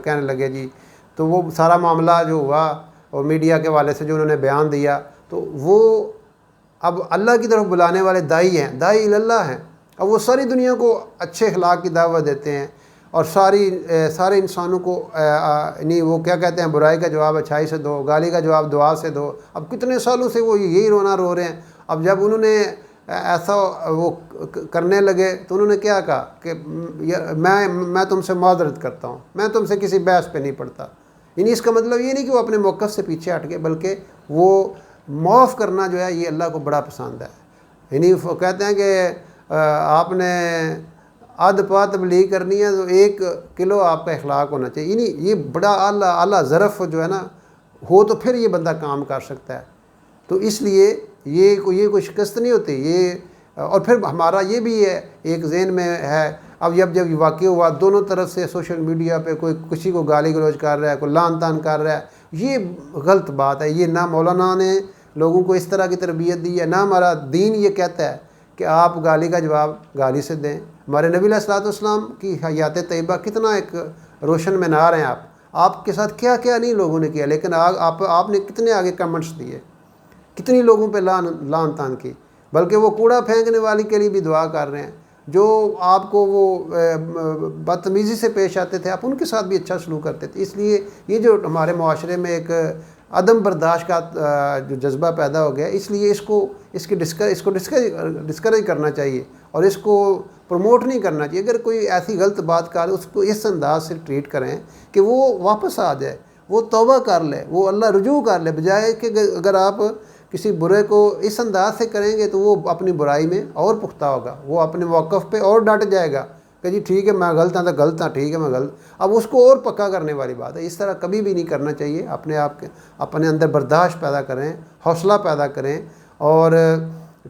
کہنے لگے جی، تو وہ سارا معاملہ جو ہوا اور میڈیا کے والے سے جو انہوں نے بیان دیا، تو وہ اب اللہ کی طرف بلانے والے دائی ہیں، دائی اللہ ہیں، اب وہ ساری دنیا کو اچھے اخلاق کی دعوت دیتے ہیں اور سارے انسانوں کو نہیں، وہ کیا کہتے ہیں، برائی کا جواب اچھائی سے دو، گالی کا جواب دعا سے دو۔ اب کتنے سالوں سے وہ یہی رونا رو رہے ہیں۔ اب جب انہوں نے ایسا وہ کرنے لگے تو انہوں نے کیا کہا کہ میں تم سے معذرت کرتا ہوں، میں تم سے کسی بحث پہ نہیں پڑتا۔ یعنی اس کا مطلب یہ نہیں کہ وہ اپنے موقف سے پیچھے ہٹ گئے، بلکہ وہ معاف کرنا جو ہے یہ اللہ کو بڑا پسند ہے۔ یعنی وہ کہتے ہیں کہ آپ نے آدھ پا تبلیغ کرنی ہے تو 1 کلو آپ کا اخلاق ہونا چاہیے۔ یعنی یہ بڑا اعلیٰ ظرف جو ہے نا ہو تو پھر یہ بندہ کام کر سکتا ہے۔ تو اس لیے یہ کوئی شکست نہیں ہوتی یہ۔ اور پھر ہمارا یہ بھی ہے ایک ذہن میں ہے، اب جب یہ واقع ہوا دونوں طرف سے سوشل میڈیا پہ کوئی کسی کو گالی گلوچ کر رہا ہے، کوئی لعن طعن کر رہا ہے، یہ غلط بات ہے۔ یہ نہ مولانا نے لوگوں کو اس طرح کی تربیت دی ہے، نہ ہمارا دین یہ کہتا ہے کہ آپ گالی کا جواب گالی سے دیں۔ ہمارے نبی علیہ الصلوۃ والسلام کی حیات طیبہ کتنا ایک روشن مینار ہیں۔ آپ کے ساتھ کیا کیا نہیں لوگوں نے کیا، لیکن آپ نے کتنے آگے کمنٹس دیے، کتنی لوگوں پہ لعن طعن کی، بلکہ وہ کوڑا پھینکنے والی کے لیے بھی دعا کر رہے ہیں۔ جو آپ کو وہ بدتمیزی سے پیش آتے تھے، آپ ان کے ساتھ بھی اچھا سلوک کرتے تھے۔ اس لیے یہ جو ہمارے معاشرے میں ایک عدم برداشت کا جو جذبہ پیدا ہو گیا، اس لیے اس کو ڈسکریج کرنا چاہیے اور اس کو پروموٹ نہیں کرنا چاہیے۔ اگر کوئی ایسی غلط بات کر اس کو اس انداز سے ٹریٹ کریں کہ وہ واپس آ جائے، وہ توبہ کر لے، وہ اللہ رجوع کر لے، بجائے کہ اگر آپ کسی برے کو اس انداز سے کریں گے تو وہ اپنی برائی میں اور پختہ ہوگا، وہ اپنے موقف پہ اور ڈٹ جائے گا کہ جی ٹھیک ہے میں غلط ہوں تو غلط ہوں، ٹھیک ہے میں غلط۔ اب اس کو اور پکا کرنے والی بات ہے۔ اس طرح کبھی بھی نہیں کرنا چاہیے۔ اپنے اندر برداشت پیدا کریں، حوصلہ پیدا کریں، اور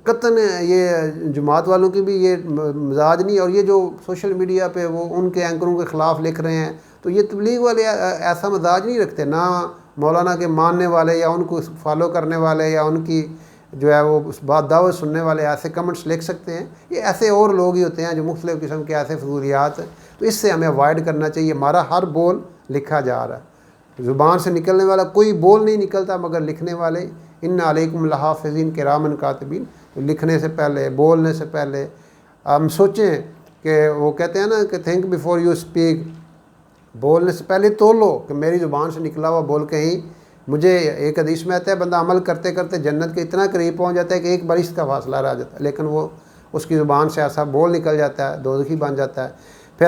قطعاً یہ جماعت والوں کی بھی یہ مزاج نہیں، اور یہ جو سوشل میڈیا پہ وہ ان کے اینکروں کے خلاف لکھ رہے ہیں تو یہ تبلیغ والے ایسا مزاج نہیں رکھتے، نہ مولانا کے ماننے والے یا ان کو فالو کرنے والے یا ان کی جو ہے وہ اس بات دعوت سننے والے ایسے کمنٹس لکھ سکتے ہیں۔ یہ ایسے اور لوگ ہی ہوتے ہیں جو مختلف قسم کے ایسے فضولیات، تو اس سے ہمیں اوائڈ کرنا چاہیے۔ ہمارا ہر بول لکھا جا رہا ہے، زبان سے نکلنے والا کوئی بول نہیں نکلتا مگر لکھنے والے ان علیکم لحافظین کرامن کاتبین۔ لکھنے سے پہلے، بولنے سے پہلے ہم سوچیں کہ وہ کہتے ہیں نا کہ تھنک بیفور یو اسپیک، بولنے سے پہلے تو لو کہ میری زبان سے نکلا ہوا بول کہیں مجھے، ایک حدیث میں آتا ہے بندہ عمل کرتے کرتے جنت کے اتنا قریب پہنچ جاتا ہے کہ 1 برس کا فاصلہ رہ جاتا ہے، لیکن وہ اس کی زبان سے ایسا بول نکل جاتا ہے دوزخی بن جاتا ہے۔